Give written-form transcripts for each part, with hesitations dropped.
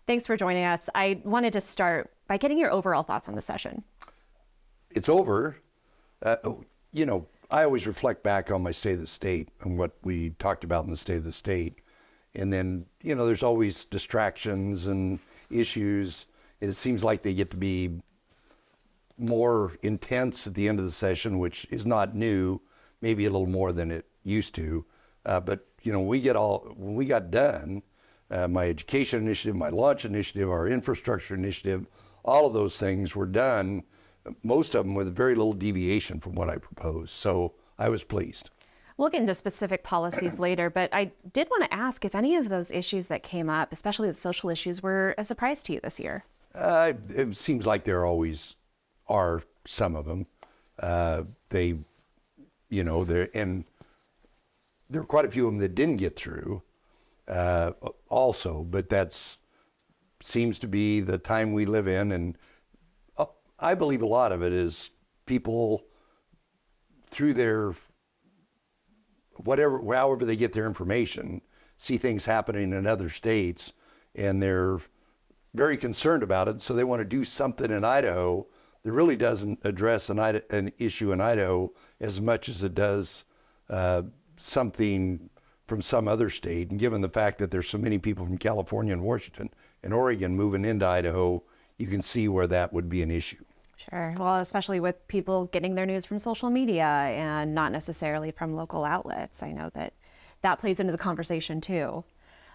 Thanks for joining us. I wanted to start by getting your overall thoughts on the session. It's over. I always reflect back on my State of the State and what we talked about in the State of the State. And then, there's always distractions and issues. And it seems like they get to be more intense at the end of the session, which is not new, maybe a little more than it used to. But when we got done, my education initiative, my launch initiative, our infrastructure initiative, all of those things were done, most of them with very little deviation from what I proposed. So I was pleased. We'll get into specific policies later, but I did want to ask if any of those issues that came up, especially the social issues, were a surprise to you this year. It seems like there always are some of them. There are quite a few of them that didn't get through also, but that's seems to be the time we live in. And I believe a lot of it is people through their however they get their information, see things happening in other states, and they're very concerned about it. So they want to do something in Idaho that really doesn't address an issue in Idaho as much as it does something from some other state. And given the fact that there's so many people from California and Washington and Oregon moving into Idaho, you can see where that would be an issue. Sure. Well, especially with people getting their news from social media and not necessarily from local outlets. I know that plays into the conversation too.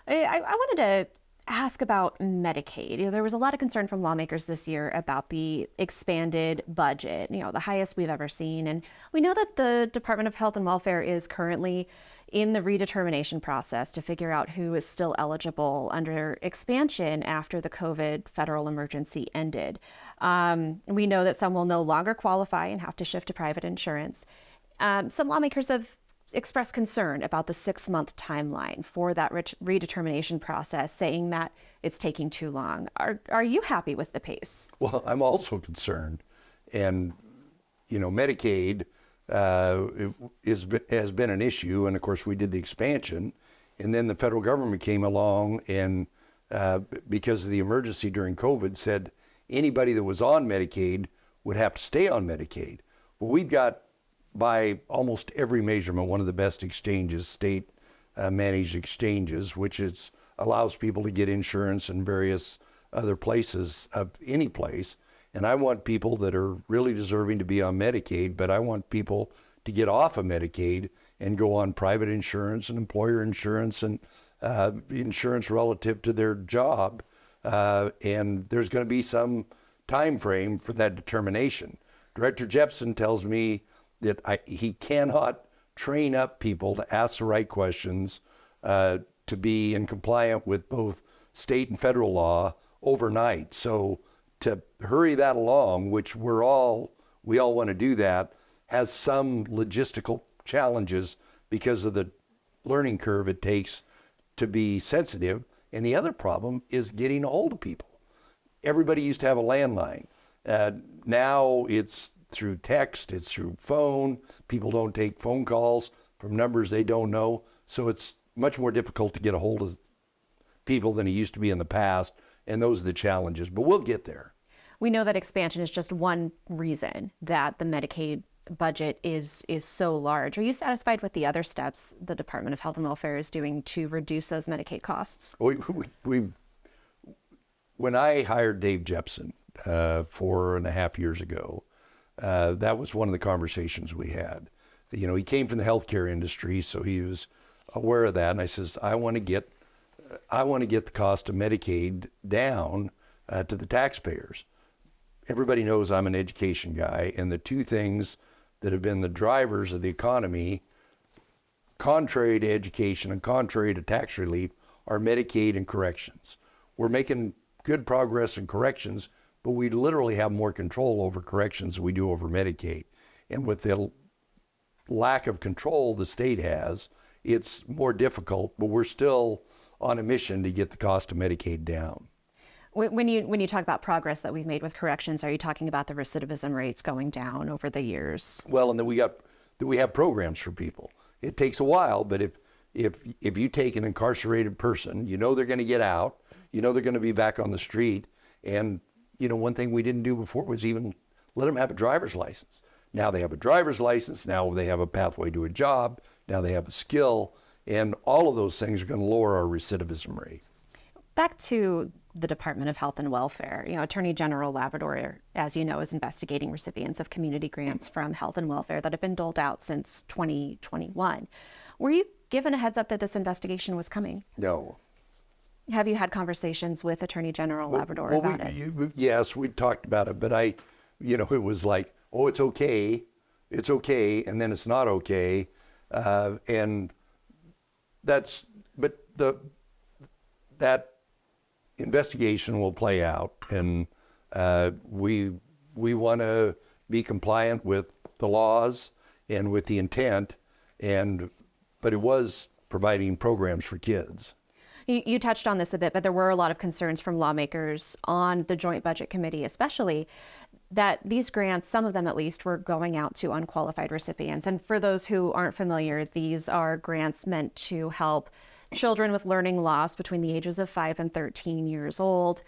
I wanted to ask about Medicaid. There was a lot of concern from lawmakers this year about the expanded budget, the highest we've ever seen. And we know that the Department of Health and Welfare is currently in the redetermination process to figure out who is still eligible under expansion after the COVID federal emergency ended. We know that some will no longer qualify and have to shift to private insurance. Some lawmakers have expressed concern about the 6-month timeline for that redetermination process, saying that it's taking too long. Are you happy with the pace? Well, I'm also concerned. And, Medicaid has been an issue. And of course, we did the expansion. And then the federal government came along and because of the emergency during COVID, said anybody that was on Medicaid would have to stay on Medicaid. Well, we've got, by almost every measurement, one of the best exchanges, state managed exchanges, which allows people to get insurance in various other places of any place. And I want people that are really deserving to be on Medicaid, but I want people to get off of Medicaid and go on private insurance and employer insurance and insurance relative to their job. And there's going to be some time frame for that determination. Director Jepson tells me that he cannot train up people to ask the right questions, to be in compliant with both state and federal law overnight. So to hurry that along, which we all want to do that, has some logistical challenges because of the learning curve it takes to be sensitive. And the other problem is getting a hold of people. Everybody used to have a landline. Now it's through text, it's through phone. People don't take phone calls from numbers they don't know. So it's much more difficult to get a hold of people than it used to be in the past. And those are the challenges, but we'll get there. We know that expansion is just one reason that the Medicaid budget is so large. Are you satisfied with the other steps the Department of Health and Welfare is doing to reduce those Medicaid costs? When I hired Dave Jepson 4.5 years ago, that was one of the conversations we had. He came from the healthcare industry, so he was aware of that. And I says, I want to get the cost of Medicaid down to the taxpayers. Everybody knows I'm an education guy, and the two things that have been the drivers of the economy, contrary to education and contrary to tax relief, are Medicaid and corrections. We're making good progress in corrections, but we literally have more control over corrections than we do over Medicaid. And with the lack of control the state has, it's more difficult, but we're still on a mission to get the cost of Medicaid down. When you talk about progress that we've made with corrections, are you talking about the recidivism rates going down over the years? Well, and then we have programs for people. It takes a while, but if you take an incarcerated person, they're going to get out, you know they're going to be back on the street. And, you know, one thing we didn't do before was even let them have a driver's license. Now they have a driver's license. Now they have a pathway to a job. Now they have a skill. And all of those things are going to lower our recidivism rate. Back to the Department of Health and Welfare, you know, Attorney General Labrador, as you know, is investigating recipients of community grants from health and welfare that have been doled out since 2021. Were you given a heads up that this investigation was coming? No. Have you had conversations with Attorney General Labrador about it? Yes, we talked about it, but you know, it was like, oh, it's okay, and then it's not okay, and that investigation will play out, and we want to be compliant with the laws and with the intent, but it was providing programs for kids. You touched on this a bit, but there were a lot of concerns from lawmakers on the Joint Budget Committee, especially that these grants, some of them at least, were going out to unqualified recipients. And for those who aren't familiar, these are grants meant to help children with learning loss between the ages of 5 and 13 years old.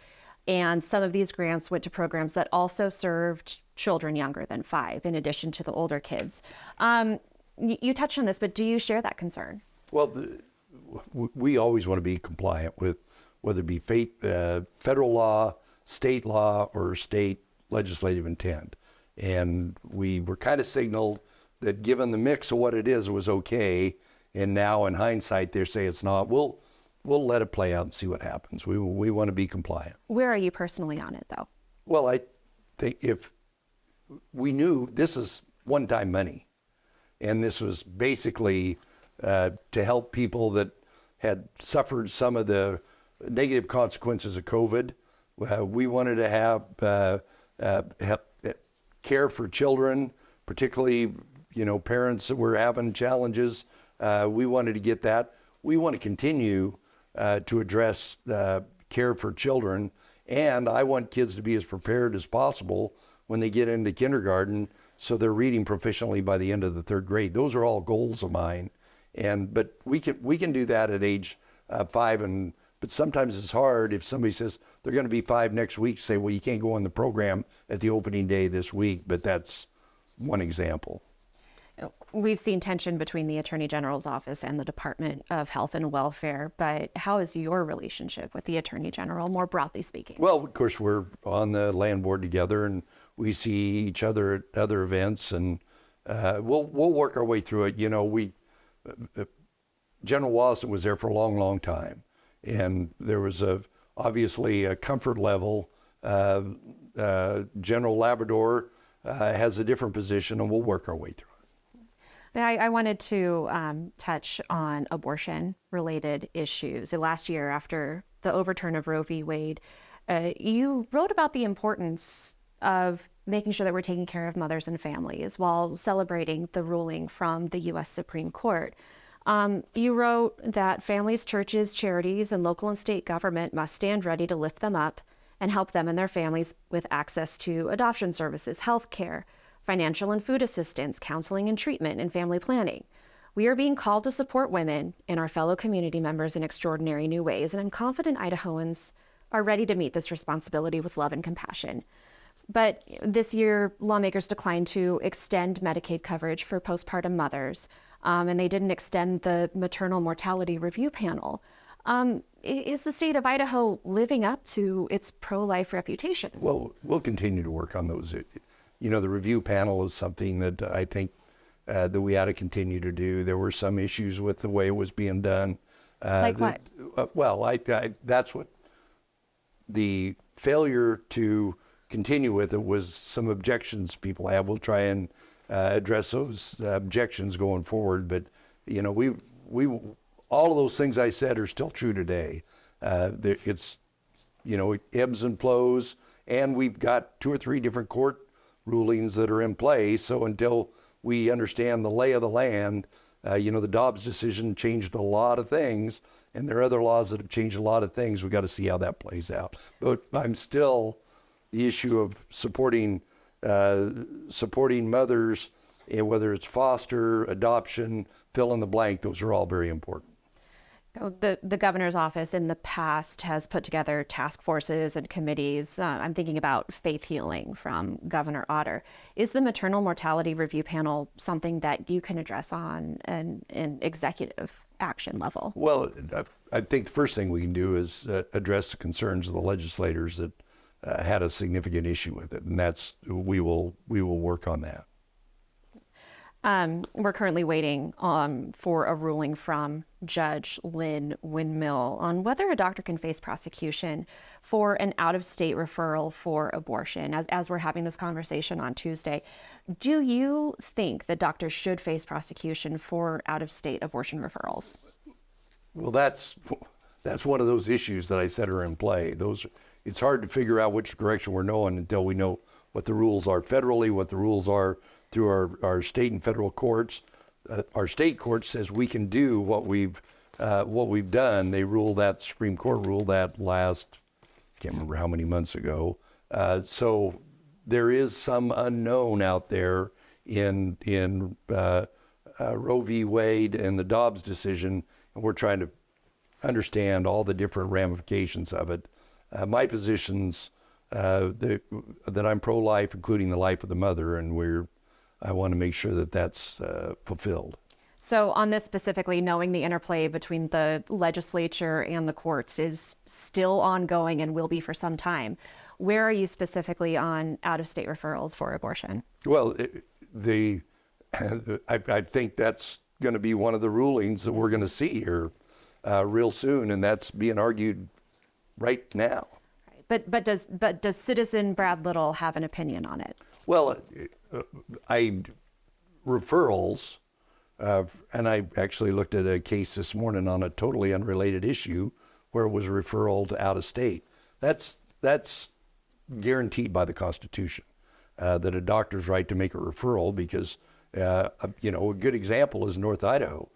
And some of these grants went to programs that also served children younger than 5, in addition to the older kids. You touched on this, but do you share that concern? Well, we always want to be compliant with whether it be federal law, state law, or state legislative intent. And we were kind of signaled that given the mix of what it is, it was okay. And now in hindsight, they say it's not. We'll let it play out and see what happens. We want to be compliant. Where are you personally on it, though? Well, I think if we knew this is one-time money, and this was basically to help people that had suffered some of the negative consequences of COVID. We wanted to have care for children, particularly, you know, parents that were having challenges. We wanted to get that. We want to continue to address care for children, and I want kids to be as prepared as possible when they get into kindergarten, so they're reading proficiently by the end of the 3rd grade. Those are all goals of mine. But we can do that at age 5, but sometimes it's hard if somebody says they're going to be 5 next week. Say, well, you can't go on the program at the opening day this week. But that's one example. We've seen tension between the Attorney General's office and the Department of Health and Welfare. But how is your relationship with the Attorney General, more broadly speaking? Well, of course, we're on the land board together, and we see each other at other events, and we'll work our way through it. You know, General Wasden was there for a long, long time, and there was obviously a comfort level. General Labrador has a different position, and we'll work our way through it. I wanted to touch on abortion-related issues. Last year, after the overturn of Roe v. Wade, you wrote about the importance of making sure that we're taking care of mothers and families while celebrating the ruling from the U.S. Supreme Court. You wrote that families, churches, charities, and local and state government must stand ready to lift them up and help them and their families with access to adoption services, health care, financial and food assistance, counseling and treatment, and family planning. We are being called to support women and our fellow community members in extraordinary new ways, and I'm confident Idahoans are ready to meet this responsibility with love and compassion. But this year, lawmakers declined to extend Medicaid coverage for postpartum mothers, and they didn't extend the maternal mortality review panel. Is the state of Idaho living up to its pro-life reputation? Well, we'll continue to work on those. You know, the review panel is something that I think that we ought to continue to do. There were some issues with the way it was being done. Like what? That's what the failure to continue with it was. Some objections people have. We'll try and address those objections going forward. But you know, we all of those things I said are still true today. It's, you know, it ebbs and flows, and we've got 2 or 3 different court rulings that are in play. So until we understand the lay of the land, you know, the Dobbs decision changed a lot of things, and there are other laws that have changed a lot of things. We've got to see how that plays out. But I'm still, the issue of supporting mothers, whether it's foster, adoption, fill in the blank, those are all very important. The governor's office in the past has put together task forces and committees. I'm thinking about faith healing from Governor Otter. Is the maternal mortality review panel something that you can address on an executive action level? Well, I think the first thing we can do is address the concerns of the legislators that had a significant issue with it, and we will work on that. We're currently waiting for a ruling from Judge Lynn Windmill on whether a doctor can face prosecution for an out-of-state referral for abortion. As we're having this conversation on Tuesday, do you think that doctors should face prosecution for out-of-state abortion referrals? Well, that's one of those issues that I said are in play. It's hard to figure out which direction we're going until we know what the rules are federally, what the rules are through our state and federal courts. Our state court says we can do what we've done. They ruled that, the Supreme Court ruled that last, can't remember how many months ago. So there is some unknown out there in Roe v. Wade and the Dobbs decision, and we're trying to understand all the different ramifications of it. My position's that I'm pro-life, including the life of the mother, and I want to make sure that that's fulfilled. So on this specifically, knowing the interplay between the legislature and the courts is still ongoing and will be for some time. Where are you specifically on out-of-state referrals for abortion? Well, I think that's going to be one of the rulings that we're going to see here real soon, and that's being argued right now. But does Citizen Brad Little have an opinion on it? Well, referrals, and I actually looked at a case this morning on a totally unrelated issue where it was a referral to out of state. That's guaranteed by the Constitution, that a doctor's right to make a referral because, a good example is North Idaho.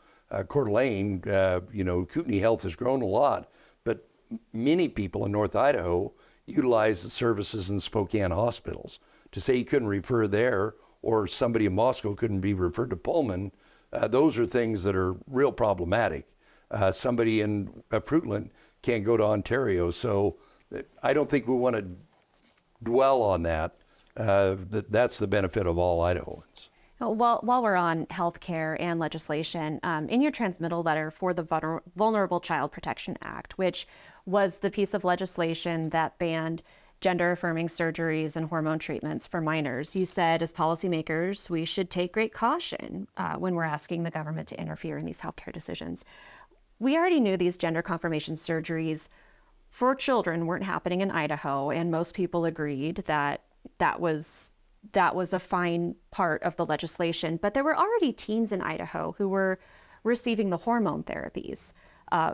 Coeur d'Alene, Kootenai Health has grown a lot, but many people in North Idaho utilize the services in Spokane hospitals. To say you couldn't refer there, or somebody in Moscow couldn't be referred to Pullman, those are things that are real problematic. Somebody in Fruitland can't go to Ontario, so I don't think we want to dwell on that. That's the benefit of all Idahoans. While we're on healthcare and legislation, in your transmittal letter for the Vulnerable Child Protection Act, which was the piece of legislation that banned gender-affirming surgeries and hormone treatments for minors, you said, as policymakers, we should take great caution when we're asking the government to interfere in these healthcare decisions. We already knew these gender confirmation surgeries for children weren't happening in Idaho, and most people agreed that was a fine part of the legislation. But there were already teens in Idaho who were receiving the hormone therapies,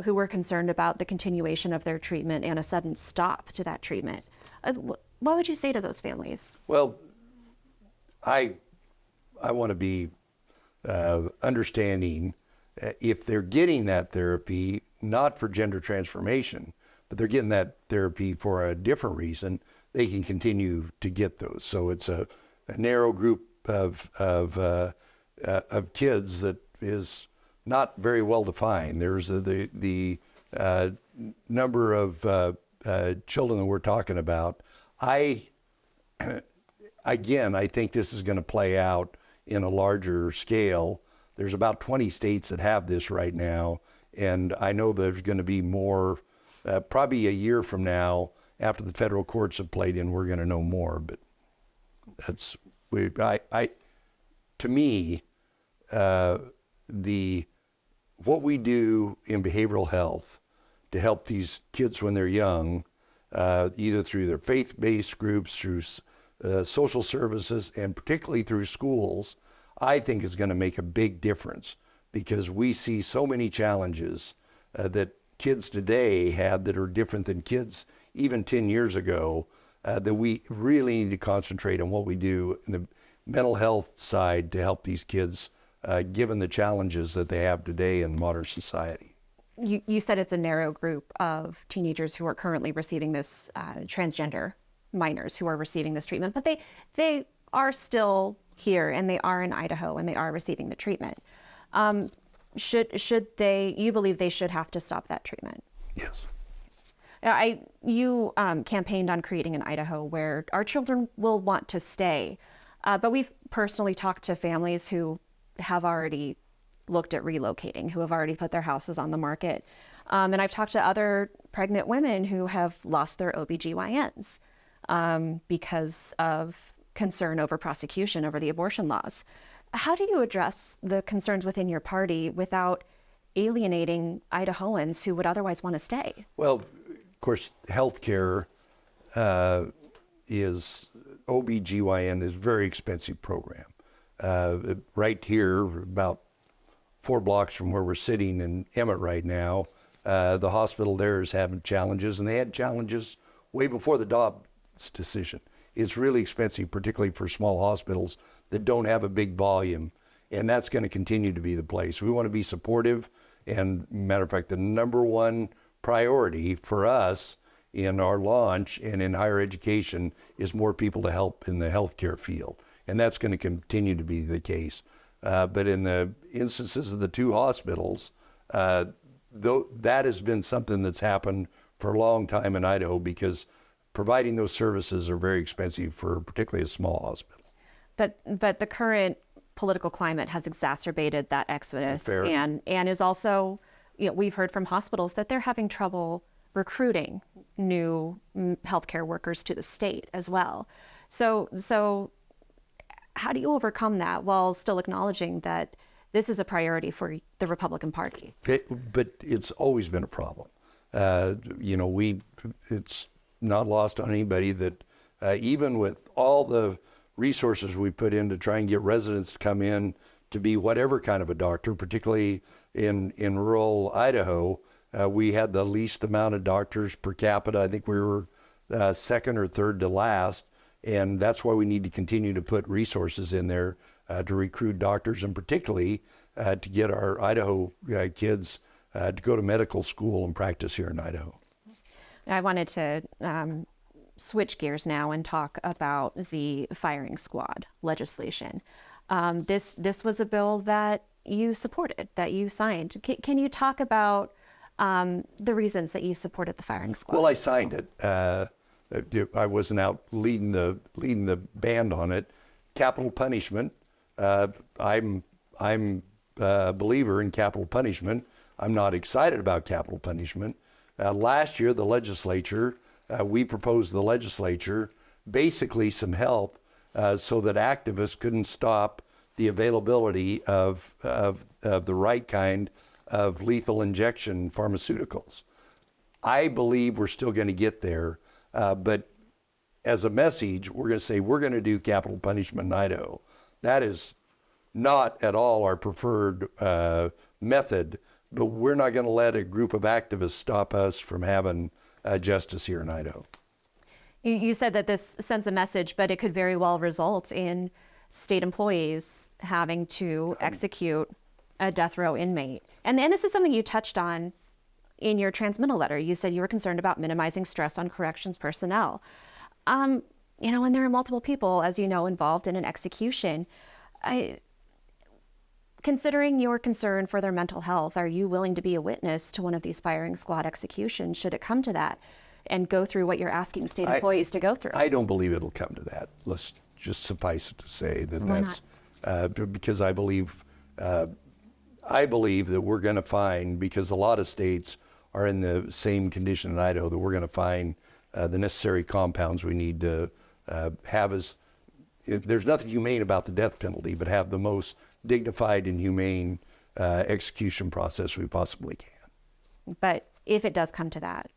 who were concerned about the continuation of their treatment and a sudden stop to that treatment. What would you say to those families? Well, I want to be understanding if they're getting that therapy, not for gender transformation, but they're getting that therapy for a different reason, they can continue to get those. So it's a narrow group of kids that is not very well defined. There's the number of children that we're talking about. I think this is going to play out in a larger scale. There's about 20 states that have this right now, and I know there's going to be more. Probably a year from now, after the federal courts have played in, we're going to know more. But to me, what we do in behavioral health to help these kids when they're young, either through their faith-based groups, through social services, and particularly through schools, I think is going to make a big difference, because we see so many challenges that kids today have that are different than kids even 10 years ago, that we really need to concentrate on what we do in the mental health side to help these kids, given the challenges that they have today in modern society. You said it's a narrow group of teenagers who are currently receiving this, transgender minors who are receiving this treatment, but they are still here, and they are in Idaho, and they are receiving the treatment. you believe they should have to stop that treatment? Yes. You campaigned on creating an Idaho where our children will want to stay, but we've personally talked to families who have already looked at relocating, who have already put their houses on the market. And I've talked to other pregnant women who have lost their OBGYNs because of concern over prosecution over the abortion laws. How do you address the concerns within your party without alienating Idahoans who would otherwise want to stay? Well, of course, healthcare OBGYN is a very expensive program. Right here, about 4 blocks from where we're sitting in Emmett right now, the hospital there is having challenges, and they had challenges way before the Dobbs decision. It's really expensive, particularly for small hospitals that don't have a big volume, and that's going to continue to be the place. We want to be supportive, and matter of fact, the number one priority for us in our launch and in higher education is more people to help in the healthcare field, and that's going to continue to be the case. But in the instances of the 2 hospitals, that has been something that's happened for a long time in Idaho because providing those services are very expensive for particularly a small hospital. But the current political climate has exacerbated that exodus. Fair. and is also, we've heard from hospitals that they're having trouble recruiting new healthcare workers to the state as well. So how do you overcome that while still acknowledging that this is a priority for the Republican Party? But it's always been a problem. It's not lost on anybody that even with all the resources we put in to try and get residents to come in to be whatever kind of a doctor, particularly in rural Idaho, we had the least amount of doctors per capita. I think we were second or third to last. And that's why we need to continue to put resources in there to recruit doctors, and particularly to get our Idaho kids to go to medical school and practice here in Idaho. I wanted to switch gears now and talk about the firing squad legislation. This was a bill that you supported, that you signed. Can you talk about the reasons that you supported the firing squad? Well, I signed it. I wasn't out leading the band on it. Capital punishment. I'm a believer in capital punishment. I'm not excited about capital punishment. Last year, the legislature, we proposed the legislature basically some help so that activists couldn't stop the availability of the right kind of lethal injection pharmaceuticals. I believe we're still going to get there. But as a message, we're going to say we're going to do capital punishment in Idaho. That is not at all our preferred method, but we're not going to let a group of activists stop us from having justice here in Idaho. You said that this sends a message, but it could very well result in state employees having to execute a death row inmate. And this is something you touched on in your transmittal letter. You said you were concerned about minimizing stress on corrections personnel. When there are multiple people, as you know, involved in an execution, considering your concern for their mental health, are you willing to be a witness to one of these firing squad executions, should it come to that, and go through what you're asking state employees to go through? I don't believe it'll come to that. Let's just suffice it to say that because I believe that we're going to find, because a lot of states are in the same condition in Idaho, that we're going to find the necessary compounds we need to have there's nothing humane about the death penalty, but have the most dignified and humane execution process we possibly can. But if it does come to that,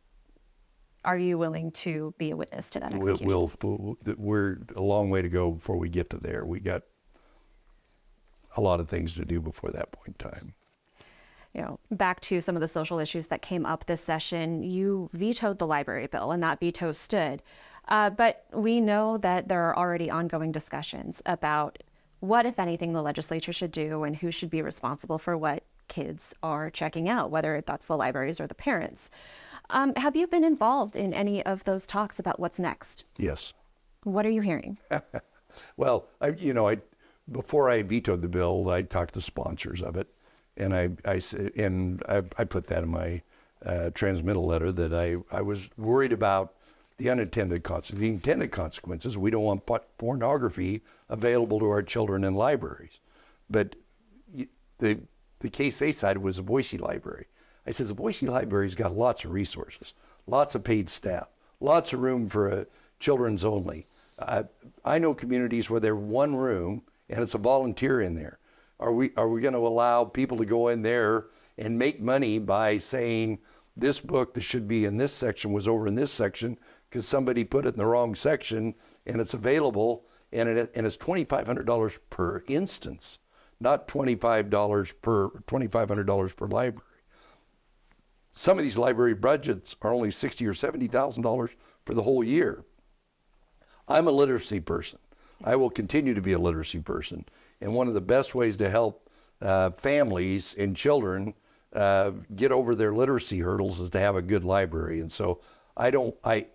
are you willing to be a witness to that execution? We're a long way to go before we get to there. We got a lot of things to do before that point in time. Back to some of the social issues that came up this session, you vetoed the library bill, and that veto stood. But we know that there are already ongoing discussions about what, if anything, the legislature should do and who should be responsible for what kids are checking out, whether that's the libraries or the parents. Have you been involved in any of those talks about what's next? Yes. What are you hearing? Well, before I vetoed the bill, I talked to the sponsors of it, And I put that in my transmittal letter that I was worried about the unintended consequences. The intended consequences, we don't want pornography available to our children in libraries. But the case they cited was the Boise Library. I said, the Boise Library's got lots of resources, lots of paid staff, lots of room for children's only. I know communities where there's one room and it's a volunteer in there. Are we going to allow people to go in there and make money by saying this book that should be in this section was over in this section because somebody put it in the wrong section and it's available and it's $2,500 per instance, not $2,500 per library. Some of these library budgets are only $60,000 or $70,000 for the whole year. I'm a literacy person. I will continue to be a literacy person. And one of the best ways to help families and children get over their literacy hurdles is to have a good library. And so I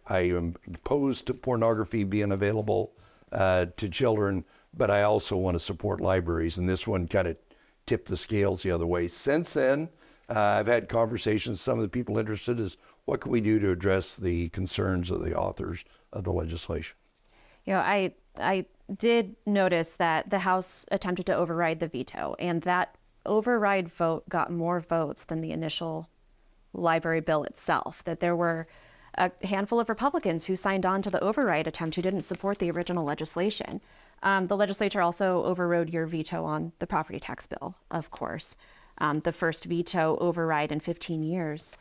am opposed to pornography being available to children, but I also want to support libraries. And this one kind of tipped the scales the other way. Since then, I've had conversations. Some of the people interested is what can we do to address the concerns of the authors of the legislation? You know, I did notice that the House attempted to override the veto, and that override vote got more votes than the initial library bill itself, that there were a handful of Republicans who signed on to the override attempt who didn't support the original legislation. The legislature also overrode your veto on the property tax bill, of course. The first veto override in 15 years.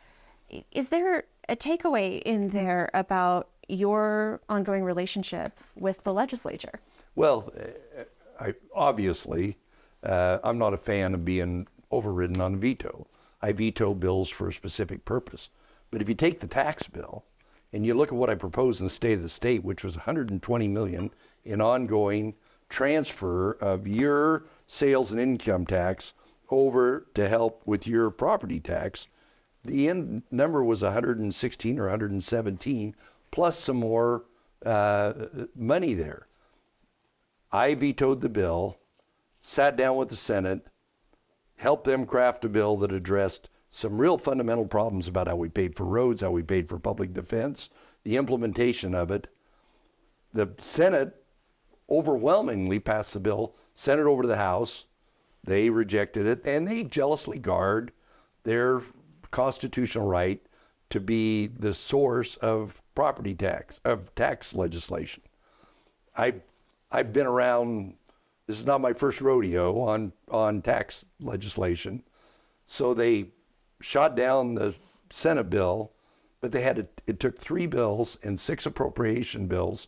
Is there a takeaway in there about your ongoing relationship with the legislature? Well, obviously, I'm not a fan of being overridden on veto. I veto bills for a specific purpose. But if you take the tax bill and you look at what I proposed in the State of the State, which was $120 million in ongoing transfer of your sales and income tax over to help with your property tax, the end number was 116 or 117 plus some more money there. I vetoed the bill, sat down with the Senate, helped them craft a bill that addressed some real fundamental problems about how we paid for roads, how we paid for public defense, the implementation of it. The Senate overwhelmingly passed the bill, sent it over to the House. They rejected it, and they jealously guard their constitutional right to be the source of property tax, of tax legislation. I've been around, this is not my first rodeo on tax legislation. So they shot down the Senate bill, but it took 3 bills and 6 appropriation bills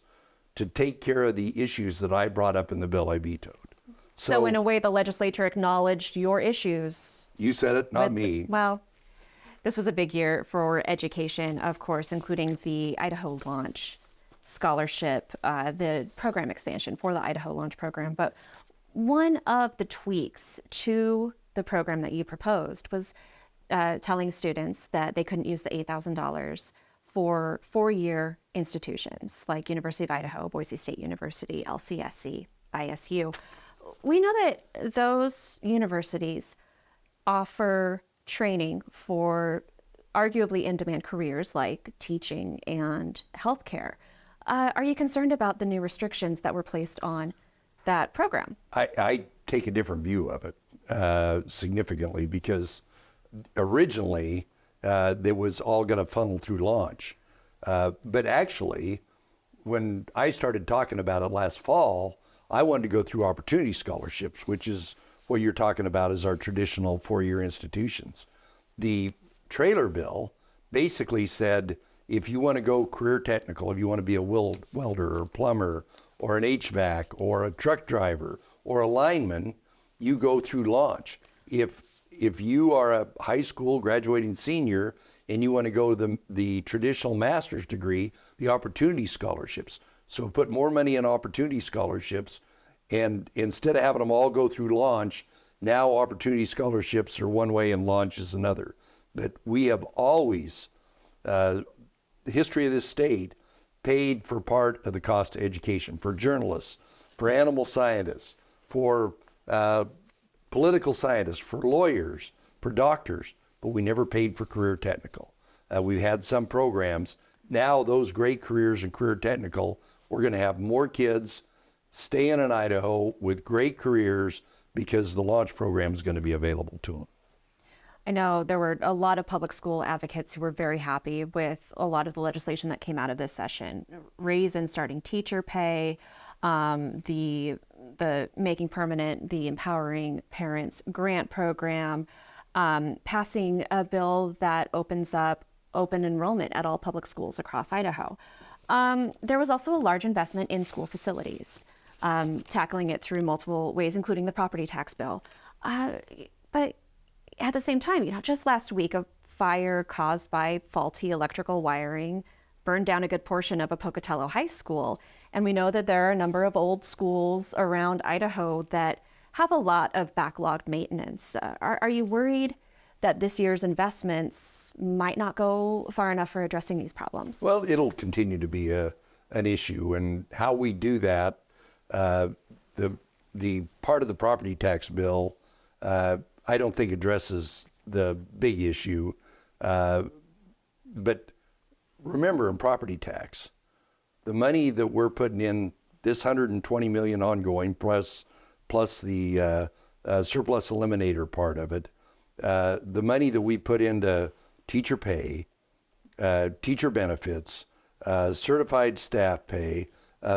to take care of the issues that I brought up in the bill I vetoed. So in a way, the legislature acknowledged your issues. You said it, not me. Well, this was a big year for education, of course, including the Idaho Launch scholarship, the program expansion for the Idaho Launch program. But one of the tweaks to the program that you proposed was telling students that they couldn't use the $8,000 for 4-year institutions like University of Idaho, Boise State University, LCSC, ISU. We know that those universities offer training for arguably in-demand careers like teaching and healthcare. Are you concerned about the new restrictions that were placed on that program? I take a different view of it significantly because originally it was all going to funnel through Launch. But actually, when I started talking about it last fall, I wanted to go through opportunity scholarships, which is what you're talking about as our traditional 4-year institutions. The trailer bill basically said, if you want to go career technical, if you want to be a welder or plumber or an HVAC or a truck driver or a lineman, you go through Launch. If you are a high school graduating senior and you want to go to the traditional master's degree, the opportunity scholarships. So put more money in opportunity scholarships, and instead of having them all go through Launch, now opportunity scholarships are one way and Launch is another. But we have always, the history of this state, paid for part of the cost of education for journalists, for animal scientists, for political scientists, for lawyers, for doctors, but we never paid for career technical. We've had some programs. Now those great careers in career technical, we're going to have more kids staying in Idaho with great careers because the launch program is going to be available to them. I know there were a lot of public school advocates who were very happy with a lot of the legislation that came out of this session. Raise and starting teacher pay, the making permanent the Empowering Parents grant program, passing a bill that opens up open enrollment at all public schools across Idaho. There was also a large investment in school facilities, tackling it through multiple ways, including the property tax bill. But at the same time, just last week, a fire caused by faulty electrical wiring burned down a good portion of a Pocatello high school. And we know that there are a number of old schools around Idaho that have a lot of backlogged maintenance. Are you worried that this year's investments might not go far enough for addressing these problems? Well, it'll continue to be an issue, and how we do that, the part of the property tax bill, I don't think addresses the big issue. But remember, in property tax, the money that we're putting in, this $120 million ongoing, plus the surplus eliminator part of it, the money that we put into teacher pay, teacher benefits, certified staff pay,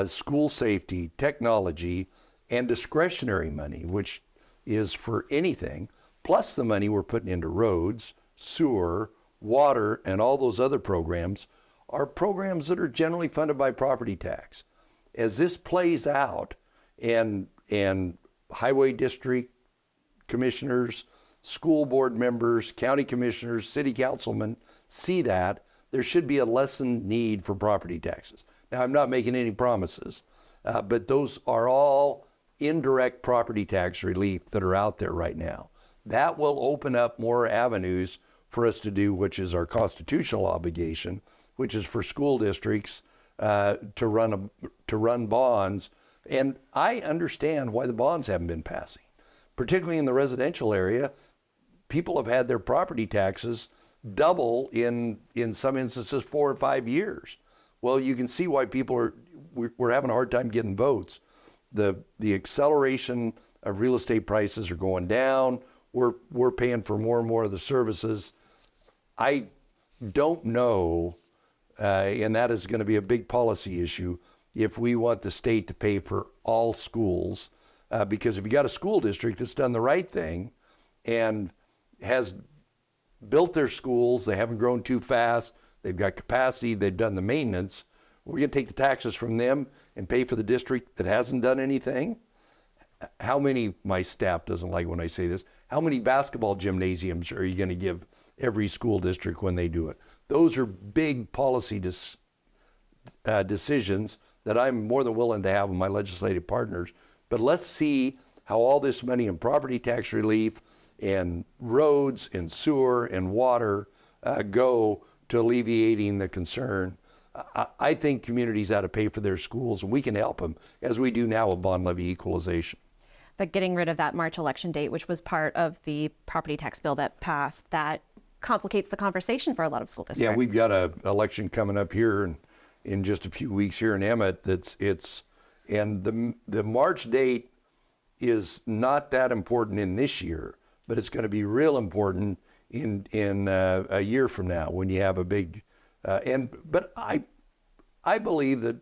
school safety, technology, and discretionary money, which is for anything, plus the money we're putting into roads, sewer, water, and all those other programs, are programs that are generally funded by property tax. As this plays out, and highway district commissioners, school board members, county commissioners, city councilmen see that, there should be a lessened need for property taxes. Now, I'm not making any promises, but those are all indirect property tax relief that are out there right now. That will open up more avenues for us to do, which is our constitutional obligation, which is for school districts to run bonds. And I understand why the bonds haven't been passing, particularly in the residential area. People have had their property taxes double in some instances 4 or 5 years. Well, you can see why we're having a hard time getting votes. The acceleration of real estate prices are going down. We're paying for more and more of the services. I don't know, and that is going to be a big policy issue, if we want the state to pay for all schools, because if you got a school district that's done the right thing and has built their schools, they haven't grown too fast, they've got capacity, they've done the maintenance, we're going to take the taxes from them and pay for the district that hasn't done anything? How many, my staff doesn't like when I say this, how many basketball gymnasiums are you going to give every school district when they do it? Those are big policy decisions that I'm more than willing to have with my legislative partners. But let's see how all this money in property tax relief and roads and sewer and water go to alleviating the concern. I think communities ought to pay for their schools, and we can help them, as we do now with bond levy equalization. But getting rid of that March election date, which was part of the property tax bill that passed, that complicates the conversation for a lot of school districts. Yeah, we've got an election coming up here in just a few weeks here in Emmett. And the March date is not that important in this year, but it's going to be real important in a year from now when you have a big. But I believe that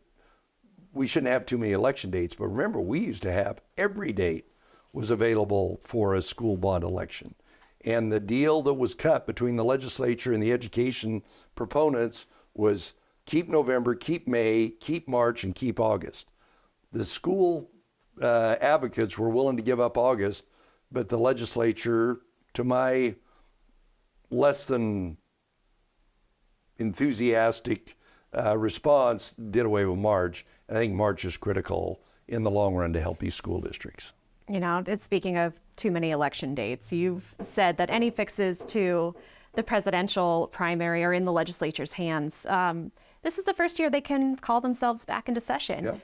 we shouldn't have too many election dates. But remember, we used to have every date was available for a school bond election. And the deal that was cut between the legislature and the education proponents was keep November, keep May, keep March, and keep August. The school advocates were willing to give up August, but the legislature, to my less than enthusiastic response, did away with March. And I think March is critical in the long run to help these school districts. It's speaking of too many election dates, you've said that any fixes to the presidential primary are in the legislature's hands. This is the first year they can call themselves back into session. Yeah.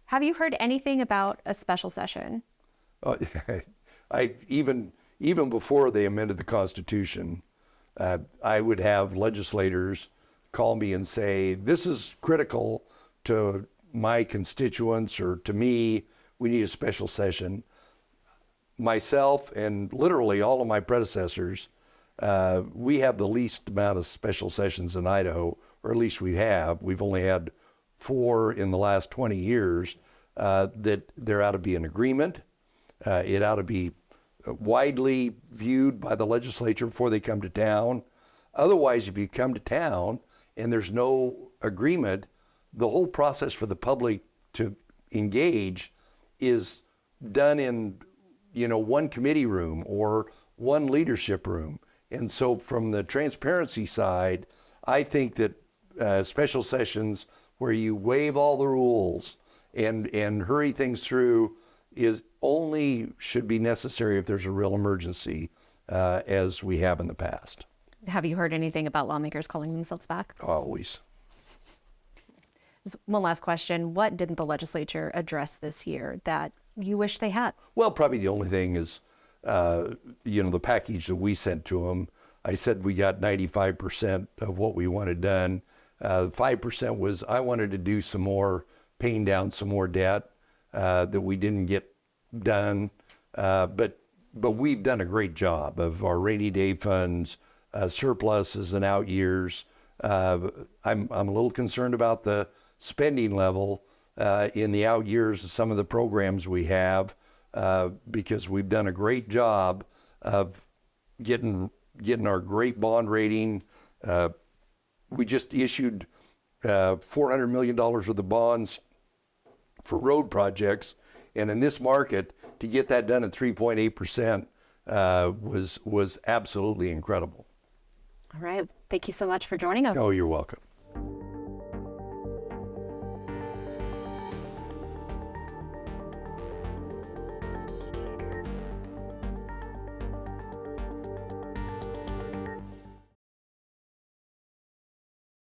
Have you heard anything about a special session? even before they amended the Constitution, I would have legislators call me and say, this is critical to my constituents or to me, we need a special session. Myself and literally all of my predecessors, we have the least amount of special sessions in Idaho, or at least we have. We've only had 4 in the last 20 years. That there ought to be an agreement. It ought to be widely viewed by the legislature before they come to town. Otherwise, if you come to town and there's no agreement, the whole process for the public to engage is done in, one committee room or one leadership room. And so from the transparency side, I think that special sessions where you waive all the rules and hurry things through is only should be necessary if there's a real emergency, as we have in the past. Have you heard anything about lawmakers calling themselves back? Always. Just one last question. What didn't the legislature address this year that you wish they had? Well, probably the only thing is, the package that we sent to them. I said we got 95% of what we wanted done. 5% was I wanted to do some more, paying down some more debt that we didn't get done. But we've done a great job of our rainy day funds, surpluses and out years. I'm a little concerned about the spending level in the out years of some of the programs we have, because we've done a great job of getting our great bond rating. We just issued $400 million worth of bonds for road projects, and in this market, to get that done at 3.8% was absolutely incredible. All right. Thank you so much for joining us. Oh, you're welcome.